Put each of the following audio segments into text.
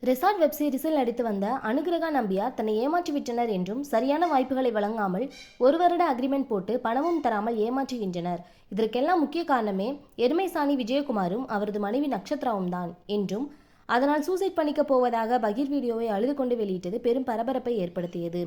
Resort web சீரிஸில் நடித்து வந்த அனுகிரகா நம்பியார் தன்னை ஏமாற்றிவிட்டனர் என்றும் சரியான வாய்ப்புகளை வழங்காமல் ஒரு வருட அக்ரிமெண்ட் போட்டு பணமும் தராமல் ஏமாற்றுகின்றனர். இதற்கெல்லாம் முக்கிய காரணமே எருமைசாணி விஜயகுமாரும் அவரது மனைவி நக்ஷத்ராவும் தான் என்றும் அதனால் சூசைட் பண்ணிக்கப் போவதாக பகீர் வீடியோவை அழுது கொண்டு வெளியிட்டது பெரும் பரபரப்பை ஏற்படுத்தியது.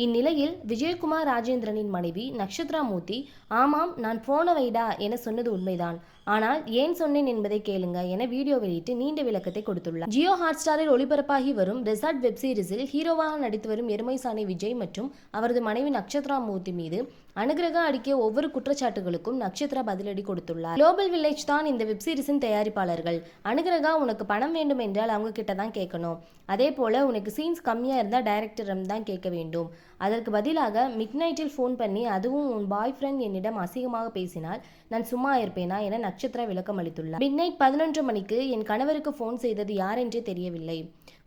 இந்நிலையில் விஜயகுமார் ராஜேந்திரனின் மனைவி நக்ஷத்ரா மூர்த்தி ஆமாம் நான் போன வைடா என சொன்னது உண்மைதான், ஆனால் ஏன் சொன்னேன் என்பதை கேளுங்க என வீடியோ வெளியிட்டு நீண்ட விளக்கத்தை கொடுத்துள்ளார். ஜியோ ஹாட்ஸ்டாரில் ஒளிபரப்பாகி வரும் ரெசார்ட் வெப் சீரிஸில் ஹீரோவாக நடித்து வரும் எருமைசாணி விஜய் மற்றும் அவரது மனைவி நக்ஷத்ரா மூர்த்தி மீது அனுகிரகா அடிக்கிய ஒவ்வொரு குற்றச்சாட்டுகளுக்கும் நக்ஷத்ரா பதிலடி கொடுத்துள்ளார். குளோபல் வில்லேஜ் தான் இந்த வெப் சீரிஸின் தயாரிப்பாளர்கள். அனுகிரகா உனக்கு பணம் வேண்டும் என்றால் அவங்க கிட்ட தான் கேட்கணும். அதே போல உனக்கு சீன்ஸ் கம்மியா இருந்தால் டைரக்டரிடம் தான் கேட்க வேண்டும். அதற்கு பதிலாக மிட் நைட்டில் ஃபோன் பண்ணி அதுவும் உன் பாய் ஃப்ரெண்ட் என்னிடம் அசிங்கமாக பேசினால் நான் சும்மா இருப்பேனா என நட்சத்திரா விளக்கம் அளித்துள்ளார். மிட் நைட் 11 மணிக்கு என் கணவருக்கு ஃபோன் செய்தது யார் என்றே தெரியவில்லை.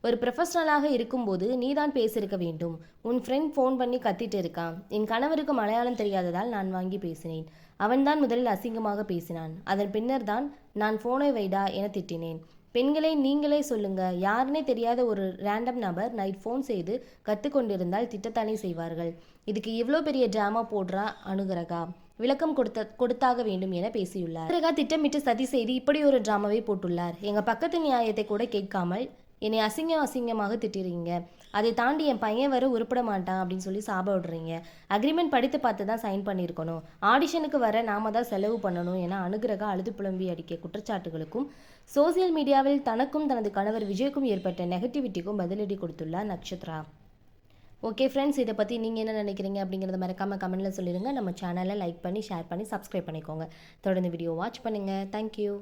ஒரு ப்ரொஃபஷனலாக இருக்கும்போது நீதான் பேசியிருக்க வேண்டும். உன் ஃப்ரெண்ட் ஃபோன் பண்ணி கத்திட்டு இருக்கான். என் கணவருக்கு மலையாளம் தெரியாததால் நான் வாங்கி பேசினேன். அவன்தான் முதலில் அசிங்கமாக பேசினான். அதன் பின்னர் தான் நான் ஃபோனை வைடா என திட்டினேன். பெண்களை நீங்களே சொல்லுங்க, யாருன்னே தெரியாத ஒரு ரேண்டம் நபர் நைட் ஃபோன் செய்து கற்றுக்கொண்டிருந்தால் திட்டத்தானே செய்வார்கள். இதுக்கு இவ்வளோ பெரிய ட்ராமா போடுறா அனுகிரகா, விளக்கம் கொடுத்தாக வேண்டும் என பேசியுள்ளார். அனுகிரகா திட்டமிட்டு சதி செய்து இப்படி ஒரு ட்ராமாவை போட்டுள்ளார். எங்க பக்கத்து நியாயத்தை கூட கேட்காமல் என்னை அசிங்கமாக திட்டுறீங்க. அதை தாண்டி என் பையன் வர உருப்பட மாட்டான் அப்படின்னு சொல்லி சாப விடுறீங்க. அக்ரிமெண்ட் படித்து பார்த்து தான் சைன் பண்ணியிருக்கணும். ஆடிஷனுக்கு வர நாம தான் செலவு பண்ணணும் என அனுகிரகா அழுது புலம்பி அடிக்க குற்றச்சாட்டுகளுக்கும் சோசியல் மீடியாவில் தனக்கும் தனது கணவர் விஜய்க்கும் ஏற்பட்ட நெகட்டிவிட்டிக்கும் பதிலடி கொடுத்துள்ளார் நக்ஷத்ரா. ஓகே ஃப்ரெண்ட்ஸ், இதை பற்றி நீங்கள் என்ன நினைக்கிறீங்க அப்படிங்கிறத மறக்காமல் கமெண்ட்டில் சொல்லிடுங்க. நம்ம சேனலை லைக் பண்ணி ஷேர் பண்ணி சப்ஸ்கிரைப் பண்ணிக்கோங்க. தொடர்ந்து வீடியோ வாட்ச் பண்ணுங்கள். தேங்க்யூ.